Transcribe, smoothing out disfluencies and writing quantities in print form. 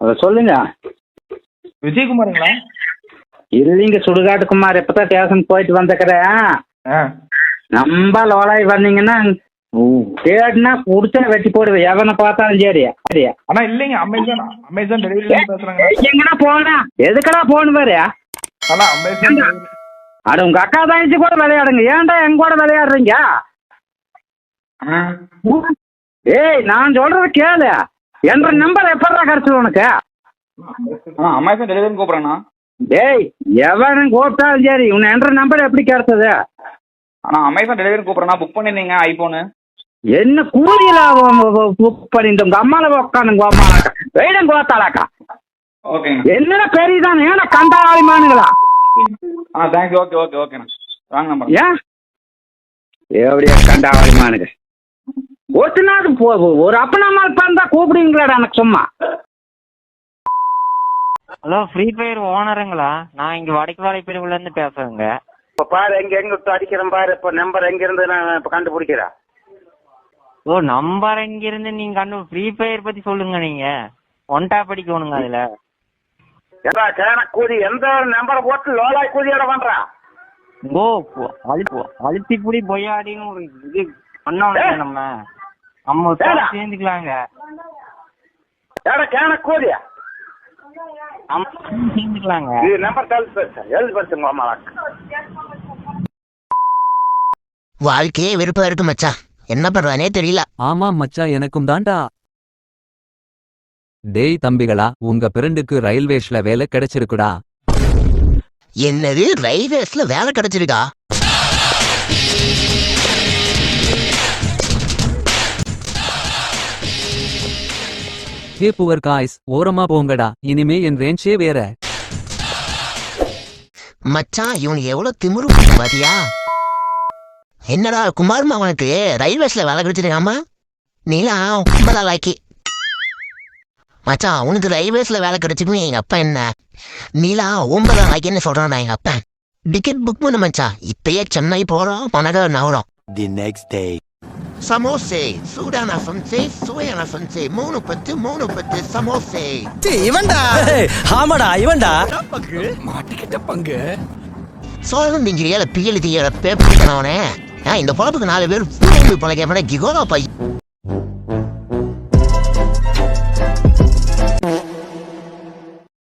அதை சொல்லுங்க. விஜயகுமாருங்களா? இல்லைங்க, சுடுகாட்டு குமார். இப்பதான் ஸ்டேஷன் போயிட்டு வந்துக்கிறேன். நம்ம லோலாய் வந்தீங்கன்னா தேடினா குடிச்சா வெட்டி போடுவேன், எவனை பார்த்தாலும். சரி சரியா? ஆனா இல்லைங்க, அமேசான் டெலிவரி பேசுறாங்க. எங்கடா போனா? எதுக்கடா போன் பாரு? ஆனா அமேசான் அட உங்க அக்கா தாய்ச்சி கூட விளையாடுங்க, ஏன்டா எங்க கூட விளையாடுறீங்க? ஏய், நான் சொல்றது கேளு. என்ற நம்பர் எப்படா கிடைச்சது உனக்கு? அமேசான் டெலிவரி கூப்பிடுறேண்ணா. டேய், எவனும் கூப்பிட்டாலும் சரி, உன் என்ற நம்பர் எப்படி கிடைச்சது? ஆனா அமேசான் டெலிவரி கூப்பிடுறேண்ணா. புக் பண்ணிருந்தீங்க ஐபோனு. என்ன கூலியில புக் பண்ணிட்டு உங்க அம்மால உட்காந்துங்க அம்மாக்கா வெயிடம் கோத்தாளாக்கா. ஓகேங்க. என்னடா பெரியதான், ஏன்னா கண்டாளிமானுங்களா? தேங்க்யூ. ஓகேண்ணா. வாங்க நம்பர். ஏன் எப்படியா கண்டாளிமானுங்க? ஒருத்தனாவது ஒரு அப்பனம்மா இருந்தா கூப்பிடுவீங்களாடா எனக்கு சும்மா? ஹலோ, ஃப்ரீ ஃபயர் ஓனருங்களா? நான் இங்க வடக்கு பிரிவுல இருந்து பேசுறேங்க. இப்ப பாரு, எங்க அடிக்கிறேன் பாரு. இப்ப நம்பர் எங்க இருந்து நான் இப்ப கண்டுபிடிக்கிறேன். ஓ, நம்பர் எங்க இருந்து நீங்க ஃப்ரீ ஃபயர் பத்தி சொல்லுங்க. நீங்க ஒன் டாப் அடிக்கணுங்க அதுல. கூதி எந்த நம்பரை போட்டு லோலாய் கூதியோட பண்றான்? ஓ, அழுத்திப்புடி பொய்யாடின்னு ஒரு இது பண்ணோம். நம்ம சேர்ந்துக்கலாங்க. கூதியா சேர்ந்துக்கலாங்க. நம்பர் எழுதி படுத்துங்க அம்மா. வாழ்க்கையே வெறுப்பா இருக்கு மச்சான், என்ன பண்றானே தெரியல. ஆமா மச்சான், எனக்கும் தான்டா. டேய் தம்பிகளா, உங்க பிரெண்டுக்கு ரயில்வேஸ்ல வேலை கிடைச்சிருக்குடா. என்னது, ரயில்வேஸ்ல வேலை கிடைச்சிருக்கா? ஹே புவர் காய்ஸ், ஓரமா போங்கடா, இனிமே என் ரேஞ்சே வேற. மச்சான், இவனுக்கு எவ்வளவு திமிரு பாத்தியா? என்னடா குமார் அவனுக்கு ரயில்வேஸ்ல வேலை கிடைச்சிருக்காமா? நீலா 9 லாக்கி. மச்சான், உனக்கு ரயில்வேஸ்ல வேலை கிடைச்சிருக்கும் எங்க அப்பா என்ன நீலா 9 லாக்கின்னு சொல்றான்டா எங்க அப்பா. டிக்கெட் புக் பண்ணு மச்சான், இப்பயே சென்னை போறோம், பணக்கார நகரம். The next day. சமோசே, சூடான சம்சே, சுவையான சம்சே, 3 சமோசே. இவன்டா. ஆமாடா இவன்டா. மாட்டிக்கிட்ட பங்கு. சோழன் திங்கிறியால பியலி தீயல பேப்பர் பண்ணவனே. இந்த பொழப்புக்கு 4 பேர் பிள்ளைங்க பழக கிகோரா பை.